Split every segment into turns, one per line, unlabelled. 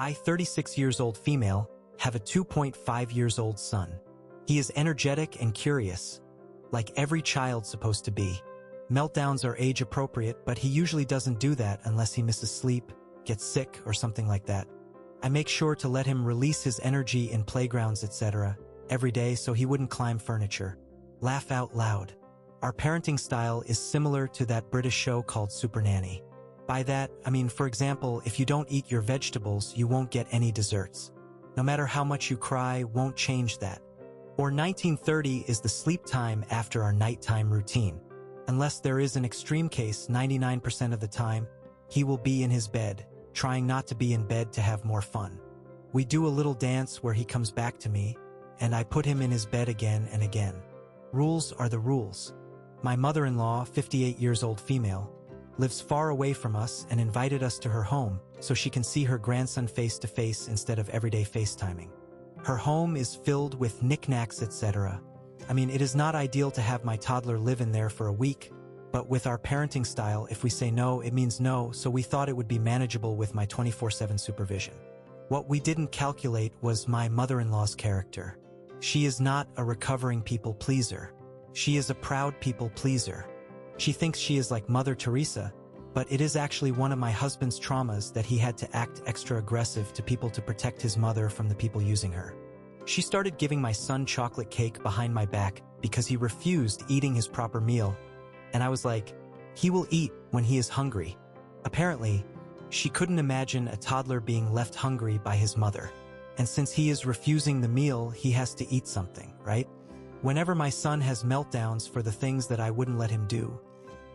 I, 36 years old female, have a 2.5 years old son. He is energetic and curious, like every child's supposed to be. Meltdowns are age appropriate, but he usually doesn't do that unless he misses sleep, gets sick, or something like that. I make sure to let him release his energy in playgrounds, etc. every day so he wouldn't climb furniture. Laugh out loud. Our parenting style is similar to that British show called Super Nanny. By that, I mean, for example, if you don't eat your vegetables, you won't get any desserts. No matter how much you cry, won't change that. Or 1930 is the sleep time after our nighttime routine. Unless there is an extreme case, 99% of the time, he will be in his bed, trying not to be in bed to have more fun. We do a little dance where he comes back to me, and I put him in his bed again and again. Rules are the rules. My mother-in-law, 58 years old female, lives far away from us and invited us to her home so she can see her grandson face-to-face instead of everyday FaceTiming. Her home is filled with knickknacks, etc. I mean, it is not ideal to have my toddler live in there for a week, but with our parenting style, if we say no, it means no, so we thought it would be manageable with my 24/7 supervision. What we didn't calculate was my mother-in-law's character. She is not a recovering people pleaser. She is a proud people pleaser. She thinks she is like Mother Teresa, but it is actually one of my husband's traumas that he had to act extra aggressive to people to protect his mother from the people using her. She started giving my son chocolate cake behind my back because he refused eating his proper meal, and I was like, he will eat when he is hungry. Apparently, she couldn't imagine a toddler being left hungry by his mother, and since he is refusing the meal, he has to eat something, right? Whenever my son has meltdowns for the things that I wouldn't let him do,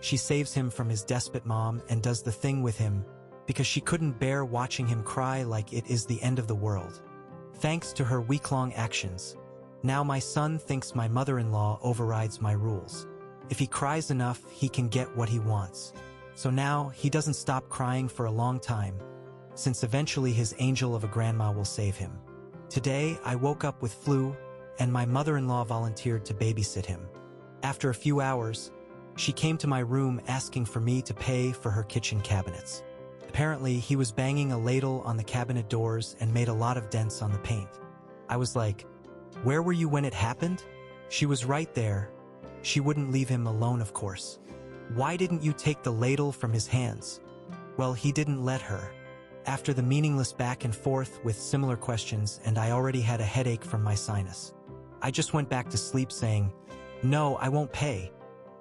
she saves him from his despot mom and does the thing with him because she couldn't bear watching him cry like it is the end of the world. Thanks to her week-long actions, now my son thinks my mother-in-law overrides my rules. If he cries enough, he can get what he wants. So now he doesn't stop crying for a long time, since eventually his angel of a grandma will save him. Today, I woke up with flu, and my mother-in-law volunteered to babysit him. After a few hours, she came to my room asking for me to pay for her kitchen cabinets. Apparently, he was banging a ladle on the cabinet doors and made a lot of dents on the paint. I was like, "Where were you when it happened?" She was right there. She wouldn't leave him alone, of course. "Why didn't you take the ladle from his hands?" Well, he didn't let her. After the meaningless back and forth with similar questions, and I already had a headache from my sinus, I just went back to sleep saying, "No, I won't pay.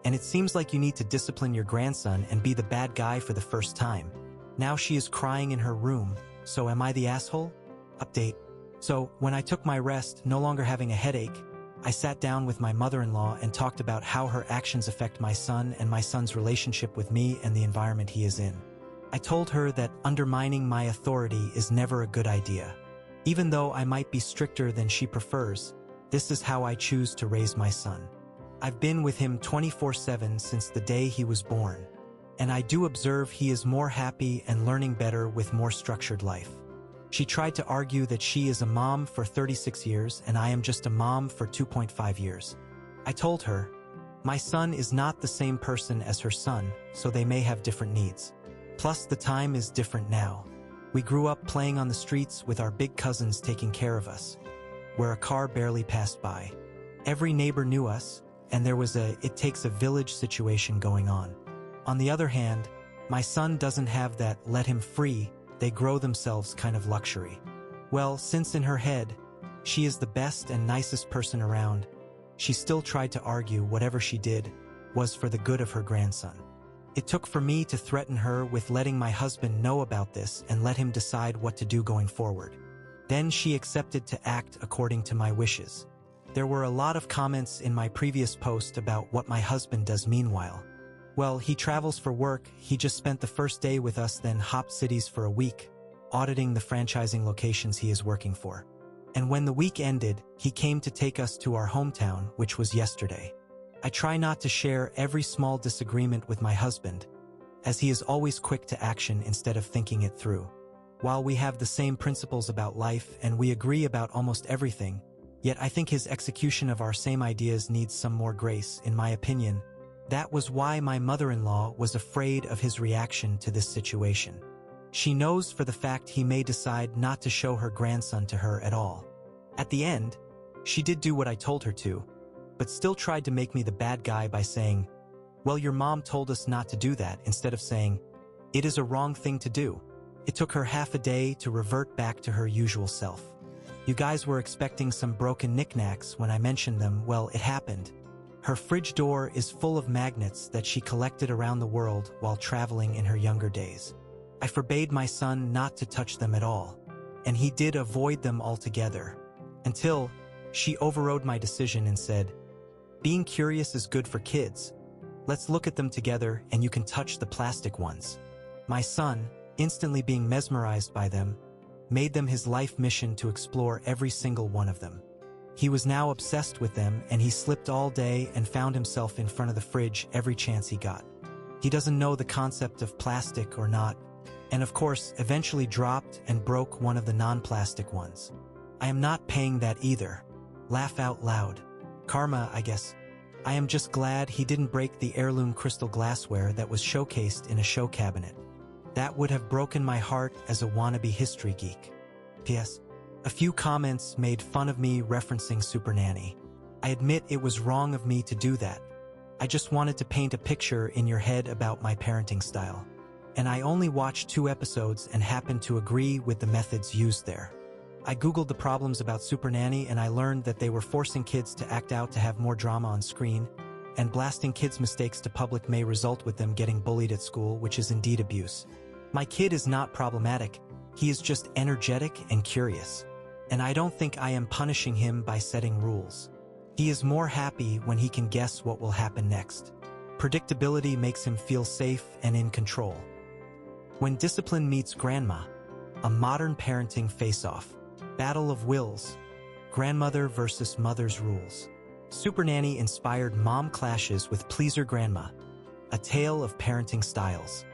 And it seems like you need to discipline your grandson and be the bad guy for the first time." Now she is crying in her room, so am I the asshole? Update. So, when I took my rest, no longer having a headache, I sat down with my mother-in-law and talked about how her actions affect my son and my son's relationship with me and the environment he is in. I told her that undermining my authority is never a good idea. Even though I might be stricter than she prefers, this is how I choose to raise my son. I've been with him 24/7 since the day he was born, and I do observe he is more happy and learning better with more structured life. She tried to argue that she is a mom for 36 years and I am just a mom for 2.5 years. I told her, my son is not the same person as her son, so they may have different needs. Plus, the time is different now. We grew up playing on the streets with our big cousins taking care of us, where a car barely passed by. Every neighbor knew us, and there was a "it takes a village" situation going on. On the other hand, my son doesn't have that "let him free, they grow themselves" kind of luxury. Well, since in her head, she is the best and nicest person around, she still tried to argue whatever she did was for the good of her grandson. It took for me to threaten her with letting my husband know about this and let him decide what to do going forward. Then she accepted to act according to my wishes. There were a lot of comments in my previous post about what my husband does meanwhile. Well, he travels for work, he just spent the first day with us, then hopped cities for a week, auditing the franchising locations he is working for. And when the week ended, he came to take us to our hometown, which was yesterday. I try not to share every small disagreement with my husband, as he is always quick to action instead of thinking it through. While we have the same principles about life and we agree about almost everything, yet I think his execution of our same ideas needs some more grace, in my opinion. That was why my mother-in-law was afraid of his reaction to this situation. She knows for the fact he may decide not to show her grandson to her at all. At the end, she did do what I told her to, but still tried to make me the bad guy by saying, "Well, your mom told us not to do that," instead of saying, "It is a wrong thing to do." It took her half a day to revert back to her usual self. You guys were expecting some broken knickknacks when I mentioned them. Well, it happened. Her fridge door is full of magnets that she collected around the world while traveling in her younger days. I forbade my son not to touch them at all, and he did avoid them altogether, until she overrode my decision and said, "Being curious is good for kids. Let's look at them together and you can touch the plastic ones." My son, instantly being mesmerized by them, made them his life mission to explore every single one of them. He was now obsessed with them, and he slipped all day and found himself in front of the fridge every chance he got. He doesn't know the concept of plastic or not, and of course eventually dropped and broke one of the non-plastic ones. I am not paying that either. Laugh out loud. Karma, I guess. I am just glad he didn't break the heirloom crystal glassware that was showcased in a show cabinet. That would have broken my heart as a wannabe history geek. P.S. A few comments made fun of me referencing Super Nanny. I admit it was wrong of me to do that. I just wanted to paint a picture in your head about my parenting style. And I only watched 2 episodes and happened to agree with the methods used there. I googled the problems about Super Nanny and I learned that they were forcing kids to act out to have more drama on screen, and blasting kids' mistakes to public may result with them getting bullied at school, which is indeed abuse. My kid is not problematic, he is just energetic and curious. And I don't think I am punishing him by setting rules. He is more happy when he can guess what will happen next. Predictability makes him feel safe and in control. When Discipline Meets Grandma, a modern parenting face-off. Battle of Wills. Grandmother versus Mother's Rules. Super Nanny inspired mom clashes with Pleaser Grandma. A tale of parenting styles.